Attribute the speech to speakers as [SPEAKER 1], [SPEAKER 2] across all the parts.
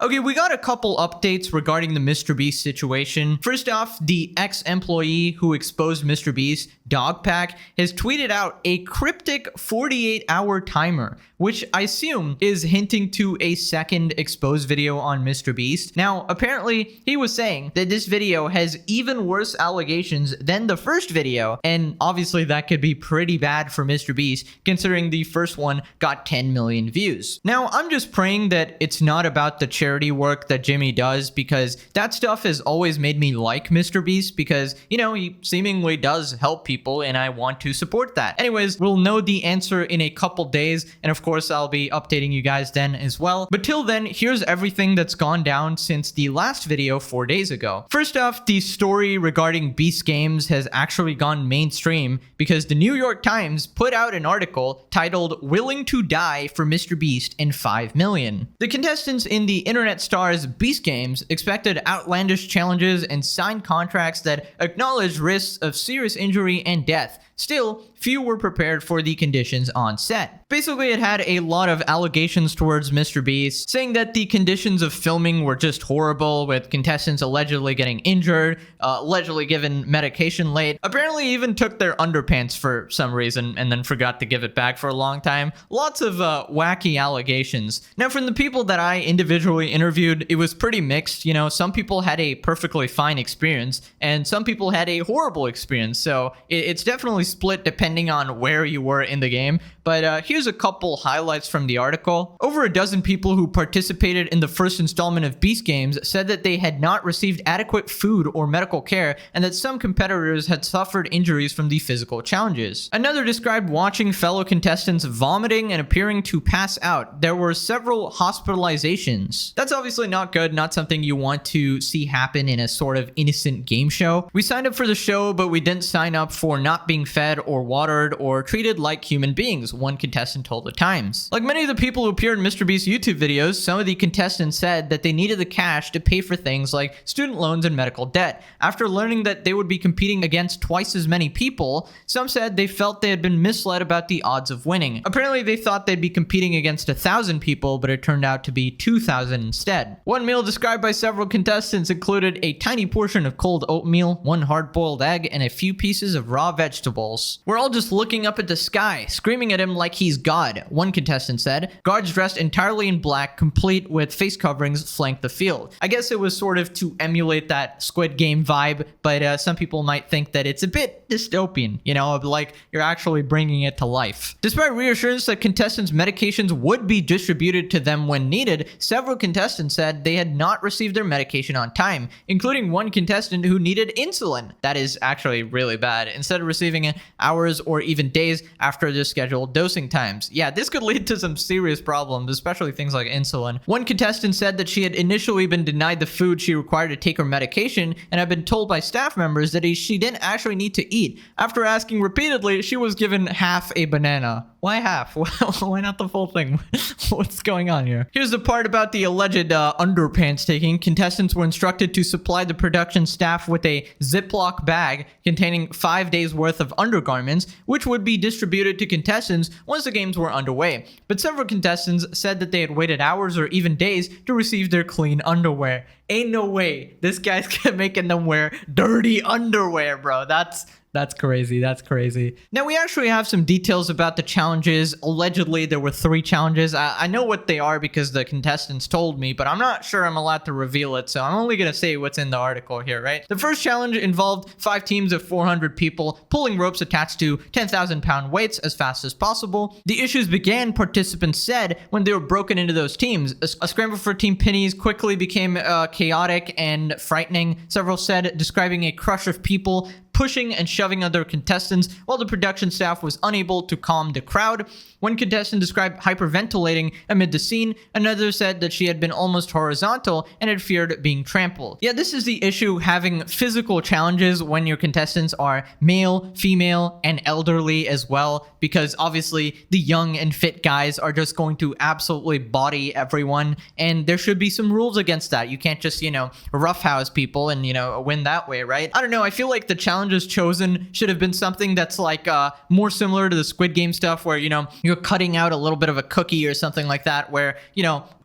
[SPEAKER 1] Okay, we got a couple updates regarding the MrBeast situation. First off, the ex-employee who exposed MrBeast, Dogpack, has tweeted out a cryptic 48-hour timer, which I assume is hinting to a second exposed video on MrBeast. Now, apparently, he was saying that this video has even worse allegations than the first video, and obviously that could be pretty bad for MrBeast, considering the first one got 10 million views. Now, I'm just praying that it's not about the charity work that Jimmy does, because that stuff has always made me like MrBeast, because, you know, he seemingly does help people, and I want to support that. Anyways, we'll know the answer in a couple days, and of course, I'll be updating you guys then as well. But till then, here's everything that's gone down since the last video 4 days ago. First off, the story regarding Beast Games has actually gone mainstream because the New York Times put out an article titled "Willing to Die for MrBeast and 5 Million." The contestants in the internet stars Beast Games expected outlandish challenges and signed contracts that acknowledged risks of serious injury and death. Still, few were prepared for the conditions on set. Basically, it had a lot of allegations towards MrBeast, saying that the conditions of filming were just horrible, with contestants allegedly getting injured, allegedly given medication late, apparently even took their underpants for some reason and then forgot to give it back for a long time. Lots of wacky allegations. Now, from the people that I individually interviewed, it was pretty mixed. You know, some people had a perfectly fine experience, and some people had a horrible experience, so it's definitely split depending on where you were in the game. But here's a couple highlights from the article. Over a dozen people who participated in the first installment of Beast Games said that they had not received adequate food or medical care, and that some competitors had suffered injuries from the physical challenges. Another described watching fellow contestants vomiting and appearing to pass out. There were several hospitalizations. That's obviously not good, not something you want to see happen in a sort of innocent game show. "We signed up for the show, but we didn't sign up for not being fed or watered or treated like human beings," one contestant told The Times. Like many of the people who appeared in MrBeast YouTube videos, some of the contestants said that they needed the cash to pay for things like student loans and medical debt. After learning that they would be competing against twice as many people, some said they felt they had been misled about the odds of winning. Apparently, they thought they'd be competing against 1,000 people, but it turned out to be 2,000 instead. One meal described by several contestants included a tiny portion of cold oatmeal, one hard-boiled egg, and a few pieces of raw vegetables. "We're all just looking up at the sky, screaming at him like he's God," one contestant said. Guards dressed entirely in black, complete with face coverings, flanked the field. I guess it was sort of to emulate that Squid Game vibe, but some people might think that it's a bit dystopian, you know, like you're actually bringing it to life. Despite reassurance that contestants' medications would be distributed to them when needed, several contestants said they had not received their medication on time, including one contestant who needed insulin. That is actually really bad. Instead of receiving it hours or even days after their scheduled dosing times. Yeah, this could lead to some serious problems, especially things like insulin. One contestant said that she had initially been denied the food she required to take her medication and had been told by staff members that she didn't actually need to eat. After asking repeatedly, she was given half a banana. Why half? Why not the full thing? What's going on here? Here's the part about the alleged underpants taking. Contestants were instructed to supply the production staff with a Ziploc bag containing 5 days worth of undergarments, which would be distributed to contestants once the games were underway. But several contestants said that they had waited hours or even days to receive their clean underwear. Ain't no way this guy's making them wear dirty underwear, bro. That's crazy. That's crazy. Now, we actually have some details about the challenges. Allegedly, there were 3 challenges. I know what they are because the contestants told me, but I'm not sure I'm allowed to reveal it, so I'm only going to say what's in the article here, right? The first challenge involved 5 teams of 400 people pulling ropes attached to 10,000-pound weights as fast as possible. The issues began, participants said, when they were broken into those teams. A scramble for Team Pennies quickly became chaotic and frightening. Several said, describing a crush of people pushing and shoving other contestants while the production staff was unable to calm the crowd. One contestant described hyperventilating amid the scene. Another said that she had been almost horizontal and had feared being trampled. Yeah, this is the issue, having physical challenges when your contestants are male, female, and elderly as well, because obviously the young and fit guys are just going to absolutely body everyone, and there should be some rules against that. You can't just, roughhouse people and, win that way, right? I don't know. I feel like the challenges chosen should have been something that's like more similar to the Squid Game stuff where, you're cutting out a little bit of a cookie or something like that where,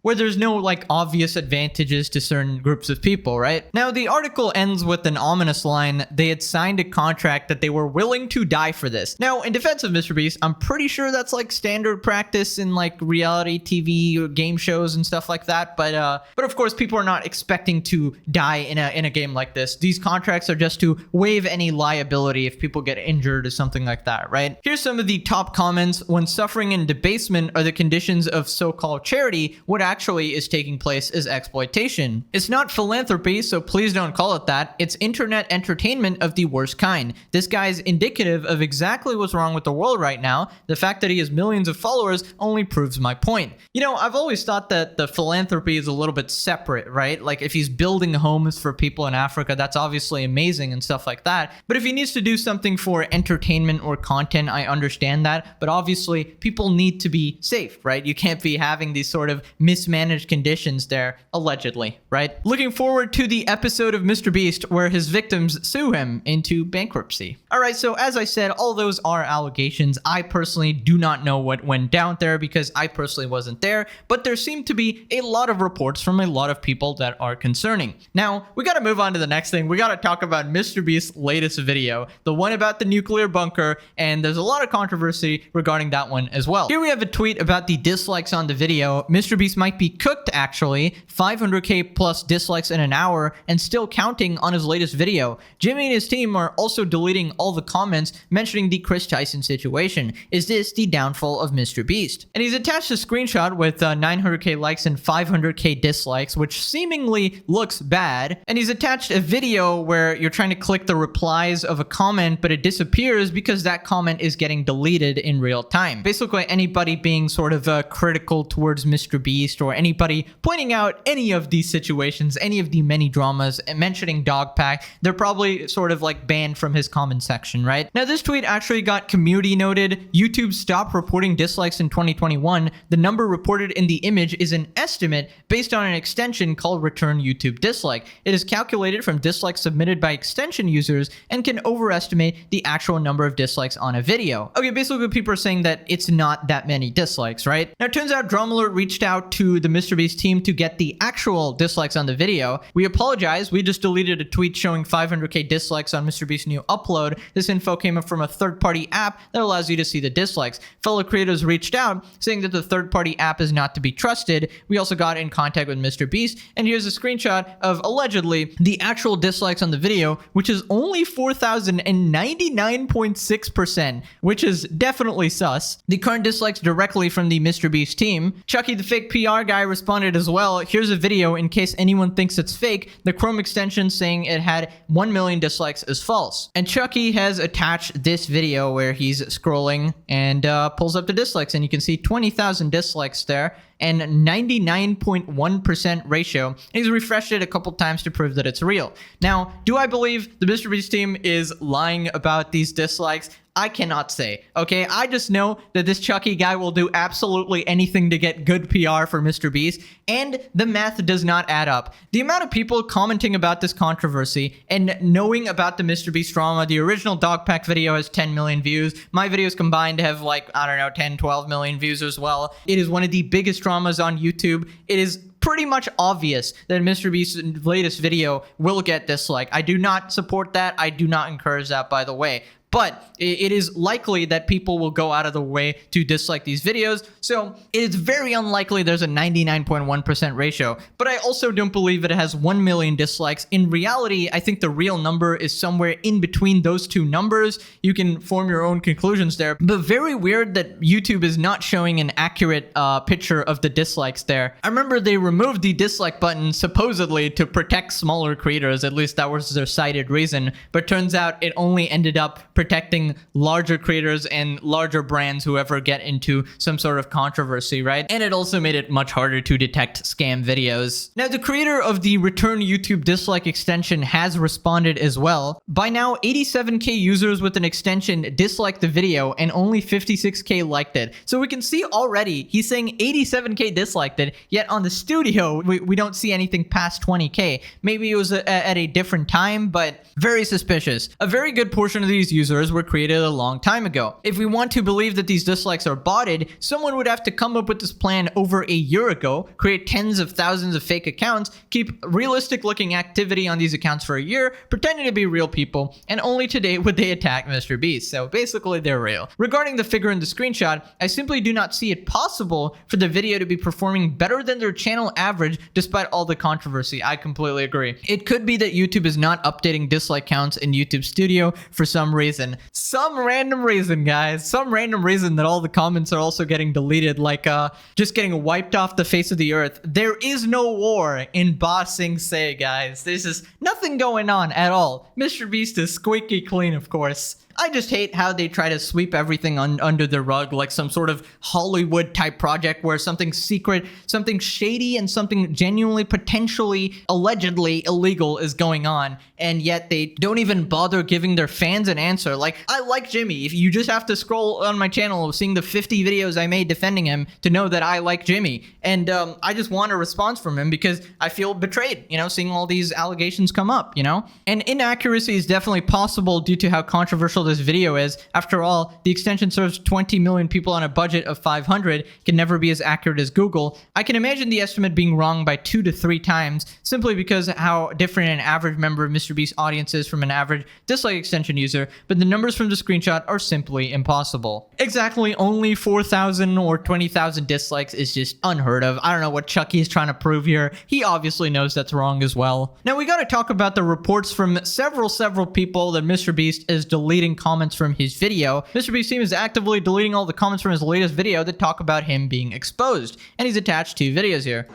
[SPEAKER 1] where there's no like obvious advantages to certain groups of people, right? Now, the article ends with an ominous line. They had signed a contract that they were willing to die for this. Now, in defense of MrBeast, I'm pretty sure that's like standard practice in like reality TV or game shows and stuff like that. But of course, people are not expecting to die in a game like this. These contracts are just to waive any liability if people get injured or something like that, right? Here's some of the top comments. When suffering and debasement are the conditions of so-called charity, what actually is taking place is exploitation. It's not philanthropy, so please don't call it that. It's internet entertainment of the worst kind. This guy's indicative of exactly what's wrong with the world right now. The fact that he has millions of followers only proves my point. You know, I've always thought that the philanthropy is a little bit separate, right? Like if he's building homes for people in Africa, that's obviously amazing and stuff like that. But if he needs to do something for entertainment or content, I understand that. But obviously, people need to be safe, right? You can't be having these sort of mismanaged conditions there, allegedly, right? Looking forward to the episode of MrBeast where his victims sue him into bankruptcy. All right, so as I said, all those are allegations. I personally do not know what went down there because I personally wasn't there, but there seem to be a lot of reports from a lot of people that are concerning. Now, we got to move on to the next thing. We got to talk about MrBeast's latest video, the one about the nuclear bunker, and there's a lot of controversy regarding that one as well. Here we have a tweet about the dislikes on the video. MrBeast might be cooked, actually. 500k plus dislikes in an hour and still counting on his latest video. Jimmy and his team are also deleting all the comments mentioning the Chris Tyson situation. Is this the downfall of MrBeast? And he's attached a screenshot with 900k likes and 500k dislikes, which seemingly looks bad. And he's attached a video where you're trying to click the replies of a comment, but it disappears because that comment is getting deleted in real time. Basically, anybody being sort of critical towards MrBeast or anybody pointing out any of these situations, any of the many dramas, and mentioning Dogpack, they're probably sort of like banned from his comment section, right? Now, this tweet actually got community noted. YouTube stopped reporting dislikes in 2021. The number reported in the image is an estimate based on an extension called Return YouTube Dislike. It is calculated from dislikes submitted by extension users and can overestimate the actual number of dislikes on a video. Okay, basically people are saying that it's not that many dislikes, right? Now, it turns out Drama Alert reached out to the MrBeast team to get the actual dislikes on the video. We apologize. We just deleted a tweet showing 500k dislikes on MrBeast's new upload. This info came up from a third-party app that allows you to see the dislikes. Fellow creators reached out saying that the third-party app is not to be trusted. We also got in contact with MrBeast, and here's a screenshot of allegedly the actual dislikes on the video, which is only 4,099.6%, which is definitely sus. The current dislikes directly from the MrBeast team. Chucky, the fake PR guy, responded as well. Here's a video in case anyone thinks it's fake. The Chrome extension saying it had 1 million dislikes is false. And Chucky has attached this video where he's scrolling and pulls up the dislikes, and you can see 20,000 dislikes there and 99.1% ratio. And he's refreshed it a couple times to prove that it's real. Now, do I believe the MrBeast team is lying about these dislikes? I cannot say, okay? I just know that this Chucky guy will do absolutely anything to get good PR for MrBeast, and the math does not add up. The amount of people commenting about this controversy and knowing about the MrBeast drama, the original Dogpack video has 10 million views. My videos combined have like, I don't know, 10, 12 million views as well. It is one of the biggest dramas on YouTube. It is pretty much obvious that MrBeast's latest video will get disliked. I do not support that. I do not encourage that, by the way. But it is likely that people will go out of the way to dislike these videos. So it is very unlikely there's a 99.1% ratio. But I also don't believe it has 1 million dislikes. In reality, I think the real number is somewhere in between those two numbers. You can form your own conclusions there. But very weird that YouTube is not showing an accurate picture of the dislikes there. I remember they removed the dislike button supposedly to protect smaller creators. At least that was their cited reason. But turns out it only ended up protecting larger creators and larger brands who ever get into some sort of controversy, right? And it also made it much harder to detect scam videos. Now, the creator of the Return YouTube Dislike extension has responded as well. By now, 87k users with an extension disliked the video and only 56k liked it. So we can see already he's saying 87k disliked it, yet on the studio, we don't see anything past 20k. Maybe it was at a different time, but very suspicious. A very good portion of these users users were created a long time ago. If we want to believe that these dislikes are botted, someone would have to come up with this plan over a year ago, create tens of thousands of fake accounts, keep realistic looking activity on these accounts for a year, pretending to be real people, and only today would they attack MrBeast. So basically they're real. Regarding the figure in the screenshot, I simply do not see it possible for the video to be performing better than their channel average despite all the controversy. I completely agree. It could be that YouTube is not updating dislike counts in YouTube Studio for some reason. Some random reason, guys. Some random reason that all the comments are also getting deleted, like just getting wiped off the face of the earth. There is no war in Ba Sing Se, guys. There's just nothing going on at all. MrBeast is squeaky clean, of course. I just hate how they try to sweep everything under the rug like some sort of Hollywood type project where something secret, something shady, and something genuinely, potentially, allegedly illegal is going on, and yet they don't even bother giving their fans an answer. Like, I like Jimmy. If you just have to scroll on my channel seeing the 50 videos I made defending him to know that I like Jimmy, and I just want a response from him because I feel betrayed, you know, seeing all these allegations come up, you know? And inaccuracy is definitely possible due to how controversial this video is. After all, the extension serves 20 million people on a budget of 500, can never be as accurate as Google. I can imagine the estimate being wrong by 2 to 3 times, simply because how different an average member of MrBeast's audience is from an average dislike extension user, but the numbers from the screenshot are simply impossible. Exactly only 4,000 or 20,000 dislikes is just unheard of. I don't know what Chucky is trying to prove here. He obviously knows that's wrong as well. Now we gotta talk about the reports from several people that MrBeast is deleting comments from his video. MrBeast seems actively deleting all the comments from his latest video that talk about him being exposed, and he's attached 2 videos here.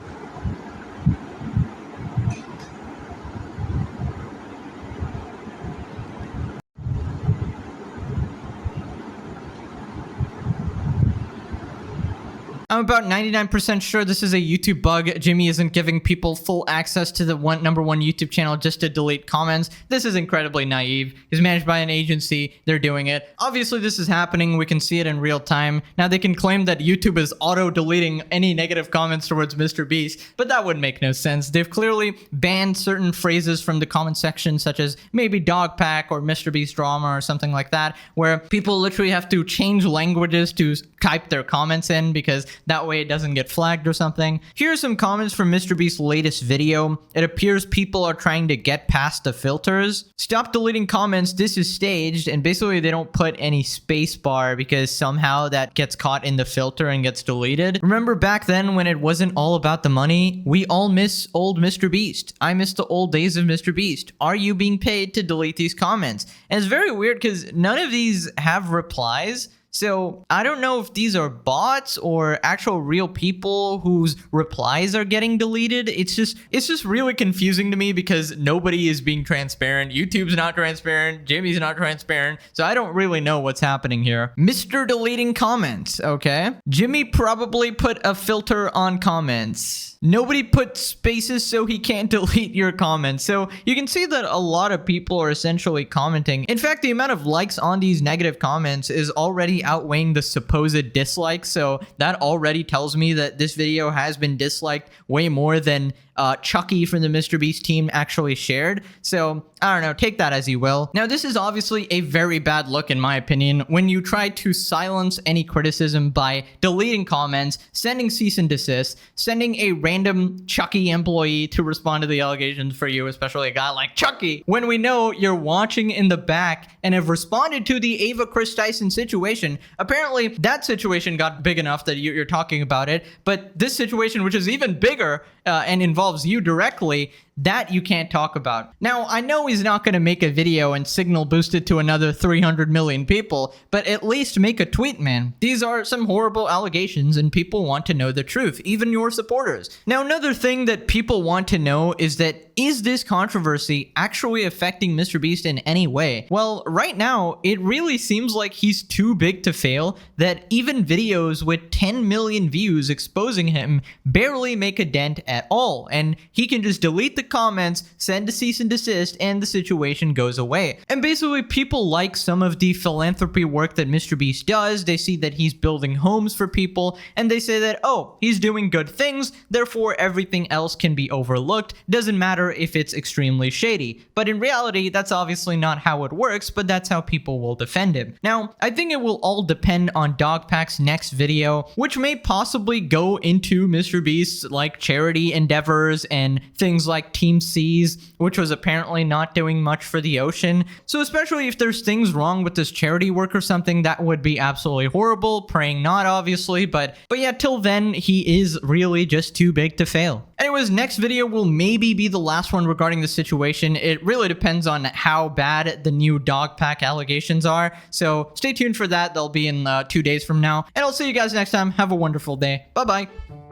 [SPEAKER 1] I'm about 99% sure this is a YouTube bug. Jimmy isn't giving people full access to the number one YouTube channel just to delete comments. This is incredibly naive. He's managed by an agency. They're doing it. Obviously, this is happening. We can see it in real time. Now, they can claim that YouTube is auto-deleting any negative comments towards MrBeast, but that would make no sense. They've clearly banned certain phrases from the comment section, such as maybe dog pack or MrBeast drama or something like that, where people literally have to change languages to type their comments in because that way it doesn't get flagged or something. Here are some comments from MrBeast's latest video. It appears people are trying to get past the filters. Stop deleting comments, this is staged, and basically they don't put any space bar because somehow that gets caught in the filter and gets deleted. Remember back then when it wasn't all about the money? We all miss old MrBeast. I miss the old days of MrBeast. Are you being paid to delete these comments? And it's very weird because none of these have replies. So I don't know if these are bots or actual real people whose replies are getting deleted. It's just really confusing to me because nobody is being transparent. YouTube's not transparent. Jimmy's not transparent. So I don't really know what's happening here. Mr. Deleting comments. Okay. Jimmy probably put a filter on comments. Nobody put spaces so he can't delete your comments. So you can see that a lot of people are essentially commenting. In fact, the amount of likes on these negative comments is already outweighing the supposed dislikes. So that already tells me that this video has been disliked way more than Chucky from the MrBeast team actually shared. So I don't know, take that as you will. Now this is obviously a very bad look in my opinion when you try to silence any criticism by deleting comments, sending cease and desist, sending a random Chucky employee to respond to the allegations for you, especially a guy like Chucky, when we know you're watching in the back and have responded to the Ava Chris Tyson situation. Apparently that situation got big enough that you're talking about it, but this situation, which is even bigger and involves you directly, that you can't talk about. Now, I know he's not going to make a video and signal boost it to another 300 million people, but at least make a tweet, man. These are some horrible allegations and people want to know the truth, even your supporters. Now, another thing that people want to know is that, is this controversy actually affecting MrBeast in any way? Well, right now, it really seems like he's too big to fail, that even videos with 10 million views exposing him barely make a dent at all, and he can just delete the comments, send a cease and desist, and the situation goes away. And basically, people like some of the philanthropy work that MrBeast does. They see that he's building homes for people, and they say that, oh, he's doing good things, therefore everything else can be overlooked. Doesn't matter if it's extremely shady. But in reality, that's obviously not how it works, but that's how people will defend him. Now, I think it will all depend on Dogpack's next video, which may possibly go into MrBeast's like charity endeavors and things like Team Seas, which was apparently not doing much for the ocean. So especially if there's things wrong with this charity work or something, that would be absolutely horrible. Praying not, obviously, but yeah, till then, he is really just too big to fail. Anyways, next video will maybe be the last one regarding the situation. It really depends on how bad the new Dogpack allegations are. So stay tuned for that. They'll be in 2 days from now. And I'll see you guys next time. Have a wonderful day. Bye-bye.